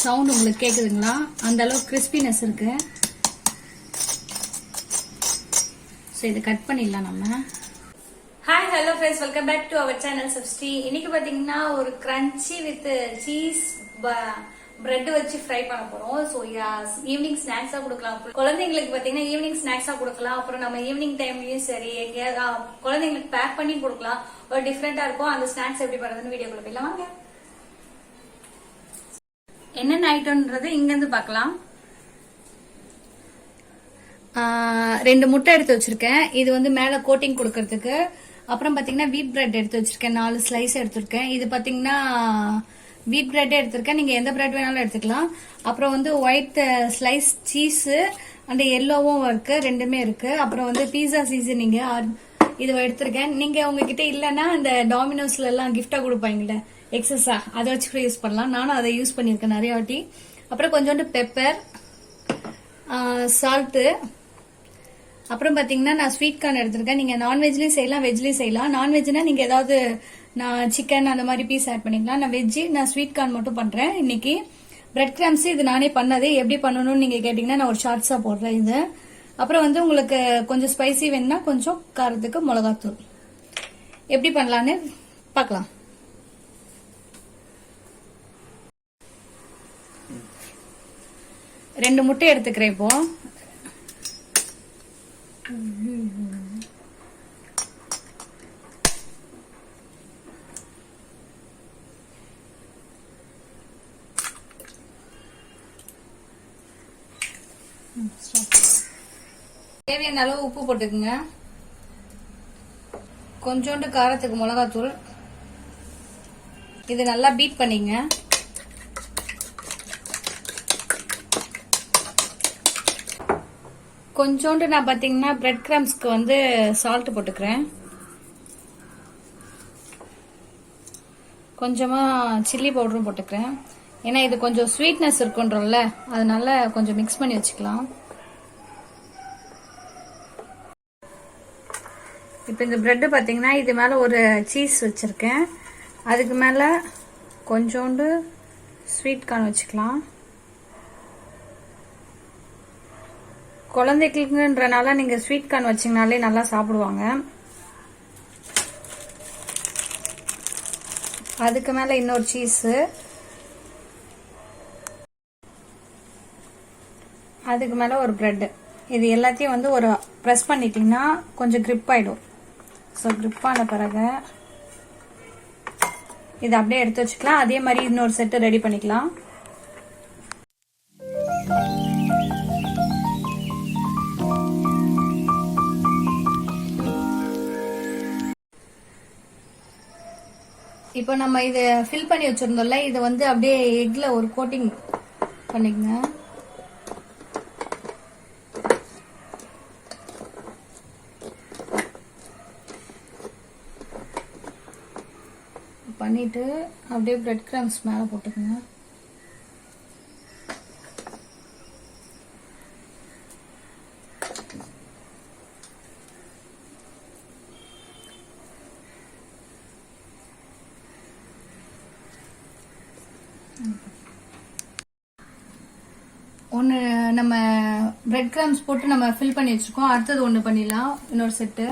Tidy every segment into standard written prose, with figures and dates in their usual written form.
Sound உங்களுக்கு கேக்குதுங்களா? அந்த அளவுக்கு கிறிஸ்பினஸ் இருக்கு. சோ இத கட் பண்ணிடலாம் நம்ம. Hi hello friends, welcome back to our channel சப்ஸ்டி. இன்னைக்கு பாத்தீங்கன்னா ஒரு கிரன்ச்சி வித் சீஸ் பிரெட் வச்சு ஃப்ரை பண்ண போறோம். ஸோ ஈவினிங் ஸ்நாக்ஸா கொடுக்கலாம். குழந்தைங்களுக்கு பாத்தீங்கன்னா ஈவினிங் ஸ்நாக்ஸா கொடுக்கலாம். அப்புறம் நம்ம ஈவினிங் டைம்லயும் சரி எங்கேயாவது குழந்தைங்களுக்கு பேக் பண்ணி கொடுக்கலாம். ஒரு டிஃப்ரெண்டா இருக்கும். அந்த ஸ்நாக்ஸ் எப்படி பண்றதுன்னு வீடியோக்குள்ள போயிடலாம் வாங்க. என்னென்ன ஐட்டம்ன்றது இங்க இருந்து பார்க்கலாம். 2 முட்டை எடுத்து வச்சிருக்கேன். இது வந்து மேல கோட்டிங் கொடுக்கறதுக்கு. அப்புறம் பாத்தீங்கன்னா வீட் பிரெட் எடுத்து வச்சிருக்கேன். 4 ஸ்லைஸ் எடுத்திருக்கேன். இது பாத்தீங்கன்னா வீட் பிரெட் எடுத்திருக்கேன். நீங்க எந்த பிரெட் வேணாலும் எடுத்துக்கலாம். அப்புறம் வந்து ஒயிட் ஸ்லைஸ் சீஸ் அண்ட் எல்லோவும் இருக்கு, ரெண்டுமே இருக்கு. அப்புறம் வந்து பீஸா சீசனிங் இது எடுத்திருக்கேன். நீங்க உங்ககிட்ட இல்லைன்னா இந்த டாமினோஸ்ல எல்லாம் கிஃப்டா கொடுப்பாங்கல்ல எக்ஸஸா, அதை வச்சு கூட யூஸ் பண்ணலாம். நானும் அதை யூஸ் பண்ணிருக்கேன் நிறைய வாட்டி. அப்புறம் கொஞ்சோண்டு பெப்பர், சால்ட்டு, அப்புறம் பாத்தீங்கன்னா நான் ஸ்வீட் கார்ன் எடுத்திருக்கேன். நீங்க நான்வெஜ்லயும் செய்யலாம், வெஜ்லயும் செய்யலாம். நான்வெஜ்னா நீங்க ஏதாவது நான் சிக்கன் அந்த மாதிரி பீஸ் ஆட் பண்ணிக்கலாம். நான் வெஜ் நான் ஸ்வீட் கார்ன் மட்டும் பண்றேன் இன்னைக்கு. பிரெட் கிராம்ஸ் இது நானே பண்ணது. எப்படி பண்ணணும்னு நீங்க கேட்டீங்கன்னா நான் ஒரு ஷார்ட்ஸா போடுறேன் இது. அப்புறம் வந்து உங்களுக்கு கொஞ்சம் ஸ்பைசி வேணும்னா கொஞ்சம் காரத்துக்கு மிளகாத்தூள். எப்படி பண்ணலான்னு பார்க்கலாம். ரெண்டு முட்டை எடுத்துக்கிறேன் இப்போ. தேவையான அளவு உப்பு போட்டுக்குங்க. கொஞ்சோண்டு காரத்துக்கு மிளகாத்தூள். இது நல்லா பீட் பண்ணிங்க. கொஞ்சோண்டு நான் பாத்தீங்கன்னா பிரெட் கிரம்ஸ்க்கு வந்து சால்ட் போட்டுக்கிறேன். கொஞ்சமா சில்லி பவுடரும் போட்டுக்கிறேன். ஏன்னா இது கொஞ்சம் ஸ்வீட்னஸ் இருக்குன்றோம்ல, அதனால கொஞ்சம் மிக்ஸ் பண்ணி வச்சுக்கலாம். இப்போ இந்த பிரெட் பாத்தீங்கன்னா இது மேல ஒரு சீஸ் வச்சிருக்கேன். அதுக்கு மேல கொஞ்சோண்டு ஸ்வீட் கார்ன் வச்சுக்கலாம். குழந்தைகளுக்குன்றனால நீங்க ஸ்வீட் கார்ன் வச்சீங்கனாலே நல்லா சாப்பிடுவாங்க. அதுக்கு மேல இன்னொரு சீஸ், அதுக்கு மேல ஒரு பிரெட். இது எல்லாத்தையும் வந்து ஒரு பிரஸ் பண்ணிட்டீங்கன்னா கொஞ்சம் கிரிப் ஆயிடும். ஸோ கிரிப் ஆன பிறகு இதை அப்படியே எடுத்து வச்சுக்கலாம். அதே மாதிரி இன்னொரு செட்டு ரெடி பண்ணிக்கலாம். இப்போ நம்ம இதை ஃபில் பண்ணி வச்சிருந்தோம்ல, இதை வந்து அப்படியே எக்ல ஒரு கோட்டிங் பண்ணிக்கங்க. பண்ணிட்டு அப்படியே பிரெட் கிரம்ஸ் மேல போட்டுக்கங்க. ஒன்று நம்ம பிரெட் கிரம்ஸ் போட்டு நம்ம ஃபில் பண்ணி வச்சிருக்கோம். அடுத்தது ஒன்று பண்ணிடலாம், இன்னொரு செட்டு.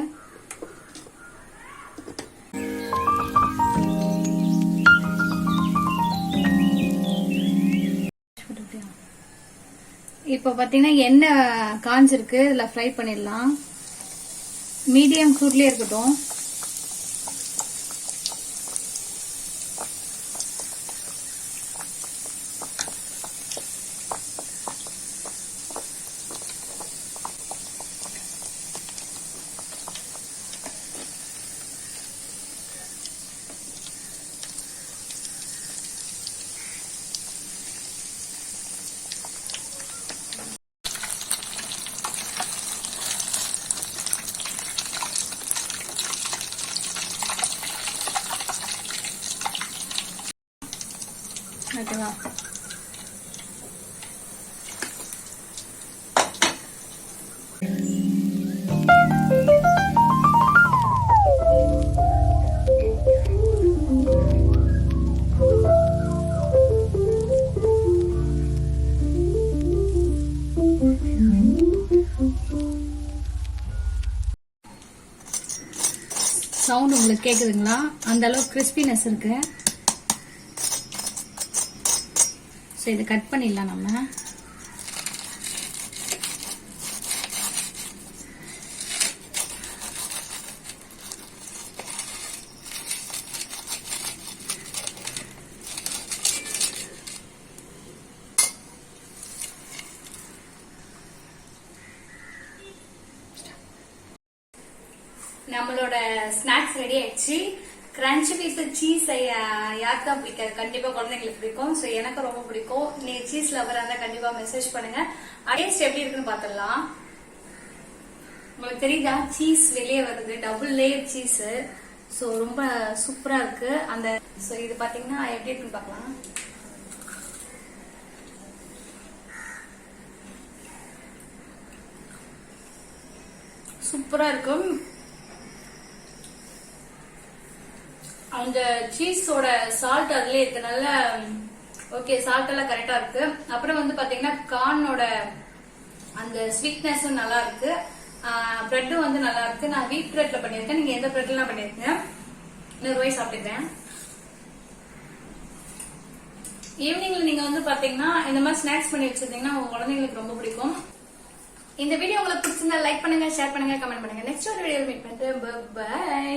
இப்போ பாத்தீங்கன்னா எண்ணெய் காஞ்சிருக்கு, இதுல ஃப்ரை பண்ணிடலாம். மீடியம் சூட்லயே இருக்கட்டும். ஓகேவா? உங்களுக்கு கேக்குதுங்களா? அந்த அளவுக்கு கிறிஸ்பினஸ் இருக்கு. சோ இதை கட் பண்ணிடலாம் நம்ம. நம்மளோட ஸ்நாக்ஸ் ரெடி ஆயிடுச்சு. கிரன்ச்சி பீஸ் சீஸ் யாருக்கா பிடிக்காது? கண்டிப்பா குழந்தைங்களுக்கு பிடிக்கும். சோ எனக்கு ரொம்ப பிடிக்கும். நீங்க சீஸ் லவர் இருந்தா கண்டிப்பா மெசேஜ் பண்ணுங்க. டேஸ்ட் எப்படி இருக்குன்னு பாத்துடலாம். உங்களுக்கு தெரியுதா? சீஸ் வெளியே வருது, டபுள் லேயர் சீஸ். சோ ரொம்ப சூப்பரா இருக்கு. அந்த சோ இது பாத்தீங்கன்னா எப்படி இருக்குன்னு பாக்கலாம். சூப்பரா இருக்கும். அந்த சீஸோட சால்ட் அதுல இருக்கனால ஓகே, சால்ட் எல்லாம் கரெக்டா இருக்கு. அப்புறம் வந்து பாத்தீங்கன்னா கார்னோட அந்த ஸ்வீட்னஸும் நல்லா இருக்கு. பிரெட்டும் வந்து நல்லா இருக்கு. நான் வீட் பிரெட்ல பண்ணிருக்கேன். நீங்க எந்த பிரெட்ல பண்ணிருக்கீங்க? இன்னொரு ரூபாய் சாப்பிட்டுக்கிறேன். ஈவினிங்ல நீங்க வந்து பாத்தீங்கன்னா இந்த மாதிரி ஸ்நாக்ஸ் பண்ணி வச்சிருந்தீங்கன்னா உங்க குழந்தைங்களுக்கு ரொம்ப பிடிக்கும். இந்த வீடியோ உங்களுக்கு பிடிச்சிருந்தா லைக் பண்ணுங்க, ஷேர் பண்ணுங்க, கமெண்ட் பண்ணுங்க. நெக்ஸ்ட் ஒரு வீடியோ மீட் பண்றேன். பை.